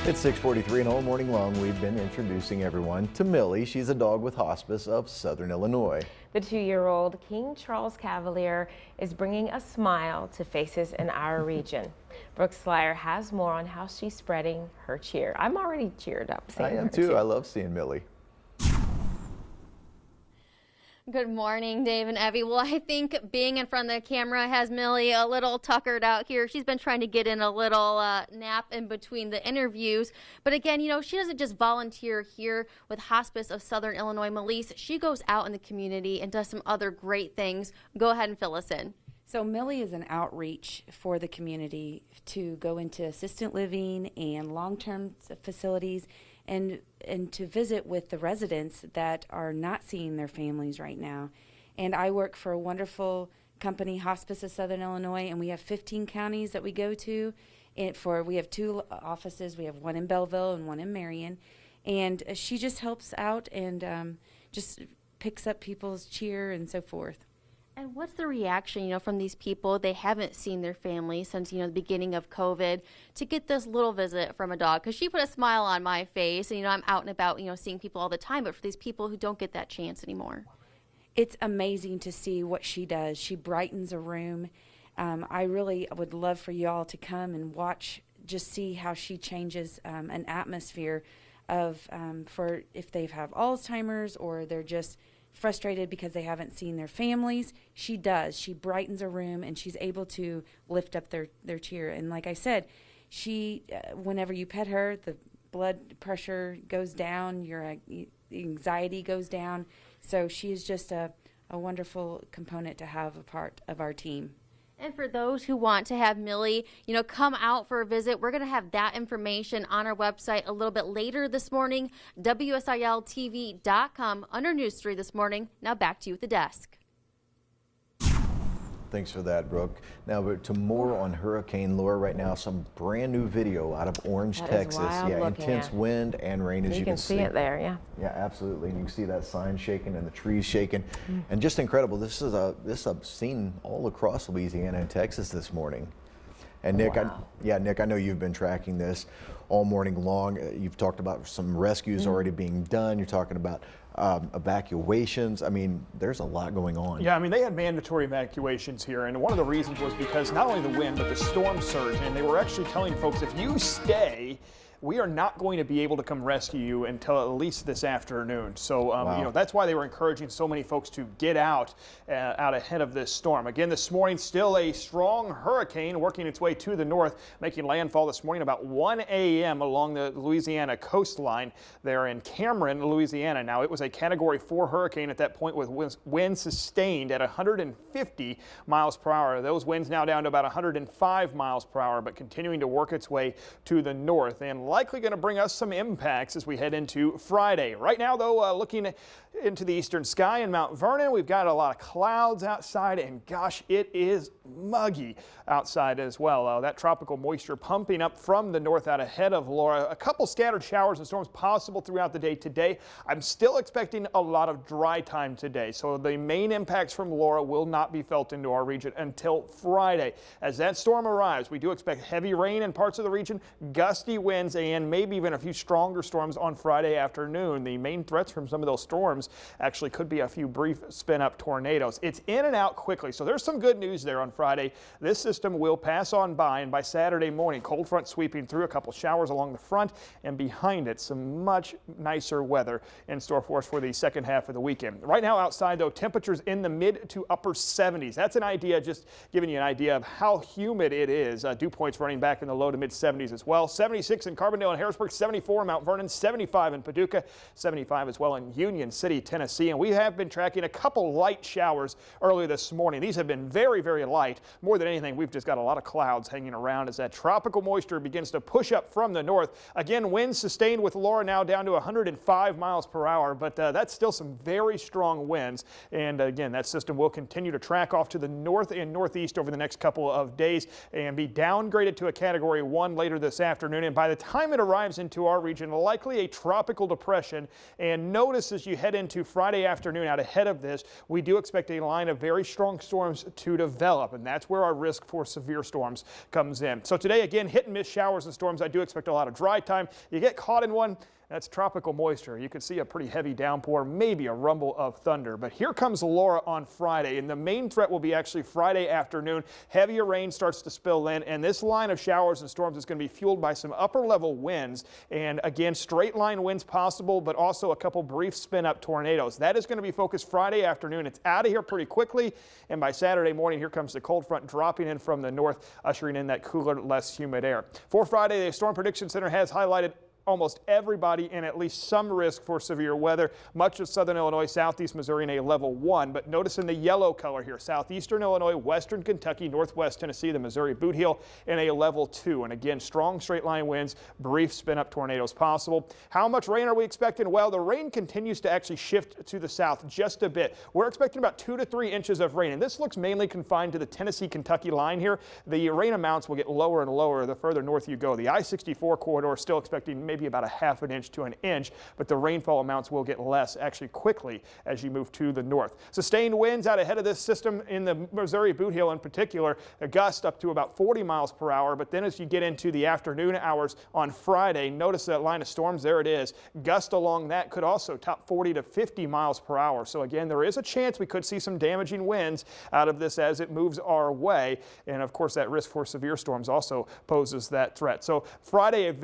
It's 6:43 and all morning long we've been introducing everyone to Millie. She's a dog with hospice of Southern Illinois. The 2-year-old King Charles Cavalier is bringing a smile to faces in our region. Brooke Slyer has more on how she's spreading her cheer. I'm already cheered up seeing her. I am too. I love seeing Millie. Good morning, Dave and Evie. Well, I think being in front of the camera has Millie a little tuckered out here. She's been trying to get in a little nap in between the interviews. But again, you know, she doesn't just volunteer here with Hospice of Southern Illinois. Melise, she goes out in the community and does some other great things. Go ahead and fill us in. So Millie is an outreach for the community to go into assisted living and long-term facilities and to visit with the residents that are not seeing their families right now. And I work for a wonderful company, Hospice of Southern Illinois, and we have 15 counties that we go to. We have 2 offices. We have one in Belleville and one in Marion. And she just helps out and just picks up people's cheer and so forth. And what's the reaction, you know, from these people? They haven't seen their family since, you know, the beginning of COVID, to get this little visit from a dog. Because she put a smile on my face, and, you know, I'm out and about, you know, seeing people all the time. But for these people who don't get that chance anymore. It's amazing to see what she does. She brightens a room. I really would love for you all to come and watch, just see how she changes an atmosphere of, for if they have Alzheimer's or they're just frustrated because they haven't seen their families. She does. She brightens a room and she's able to lift up their cheer. And like I said, she, whenever you pet her, the blood pressure goes down, your anxiety goes down. So she is just a wonderful component to have a part of our team. And for those who want to have Millie, you know, come out for a visit, we're going to have that information on our website a little bit later this morning, WSILTV.com, under News 3 this morning. Now back to you at the desk. Thanks for that, Brooke. Now to more on Hurricane Laura right now. Some brand new video out of Orange, Texas. Yeah, intense wind and rain, as you can see it there, yeah. Yeah, absolutely. And you can see that sign shaking and the trees shaking, and just incredible. This is I've seen all across Louisiana and Texas this morning. And Nick, Nick, I know you've been tracking this all morning long. You've talked about some rescues already being done. You're talking about evacuations. I mean, there's a lot going on. Yeah, I mean, they had mandatory evacuations here, and one of the reasons was because not only the wind, but the storm surge, and they were actually telling folks, if you stay, we are not going to be able to come rescue you until at least this afternoon. So, you know, that's why they were encouraging so many folks to get out ahead of this storm. Again, this morning, still a strong hurricane working its way to the north, making landfall this morning about 1 a.m. along the Louisiana coastline there in Cameron, Louisiana. Now, it was a Category 4 hurricane at that point with winds sustained at 150 miles per hour. Those winds now down to about 105 miles per hour, but continuing to work its way to the north and likely going to bring us some impacts as we head into Friday. Right now, though, looking into the eastern sky in Mount Vernon, we've got a lot of clouds outside, and gosh, it is muggy outside as well. That tropical moisture pumping up from the north out ahead of Laura. A couple scattered showers and storms possible throughout the day today. I'm still expecting a lot of dry time today, so the main impacts from Laura will not be felt into our region until Friday. As that storm arrives, we do expect heavy rain in parts of the region, gusty winds, and maybe even a few stronger storms on Friday afternoon. The main threats from some of those storms actually could be a few brief spin-up tornadoes. It's in and out quickly, so there's some good news there on Friday. This system will pass on by, and by Saturday morning, cold front sweeping through, a couple showers along the front, and behind it, some much nicer weather in store for us for the second half of the weekend. Right now outside, though, temperatures in the mid to upper 70s. That's an idea, just giving you an idea of how humid it is. Dew points running back in the low to mid 70s as well. 76 in Carbondale and Harrisburg, 74 in Mount Vernon, 75 in Paducah, 75 as well in Union City, Tennessee. And we have been tracking a couple light showers early this morning. These have been very, very light. More than anything, we've just got a lot of clouds hanging around as that tropical moisture begins to push up from the north. Again, winds sustained with Laura now down to 105 miles per hour, but that's still some very strong winds. And again, that system will continue to track off to the north and northeast over the next couple of days and be downgraded to a Category 1 later this afternoon. And by the time time it arrives into our region, likely a tropical depression. And notice as you head into Friday afternoon out ahead of this, we do expect a line of very strong storms to develop, and that's where our risk for severe storms comes in. So today, again, hit and miss showers and storms. I do expect a lot of dry time. You get caught in one, that's tropical moisture. You could see a pretty heavy downpour, maybe a rumble of thunder. But here comes Laura on Friday, and the main threat will be actually Friday afternoon. Heavier rain starts to spill in, and this line of showers and storms is going to be fueled by some upper level winds. And again, straight line winds possible, but also a couple brief spin up tornadoes. That is going to be focused Friday afternoon. It's out of here pretty quickly, and by Saturday morning, here comes the cold front dropping in from the north, ushering in that cooler, less humid air. For Friday, the Storm Prediction Center has highlighted almost everybody in at least some risk for severe weather. Much of southern Illinois, southeast Missouri in a level 1, but notice in the yellow color here, southeastern Illinois, western Kentucky, northwest Tennessee, the Missouri Boot Heel in a level 2. And again, strong straight line winds, brief spin up tornadoes possible. How much rain are we expecting? Well, the rain continues to actually shift to the south just a bit. We're expecting about 2 to 3 inches of rain, and this looks mainly confined to the Tennessee-Kentucky line here. The rain amounts will get lower and lower the further north you go. The I-64 corridor is still expecting maybe about a half an inch to an inch, but the rainfall amounts will get less actually quickly as you move to the north. Sustained winds out ahead of this system in the Missouri Boot Heel in particular, a gust up to about 40 miles per hour, but then as you get into the afternoon hours on Friday, notice that line of storms, there it is. Gust along that could also top 40 to 50 miles per hour. So again, there is a chance we could see some damaging winds out of this as it moves our way, and of course that risk for severe storms also poses that threat. So Friday,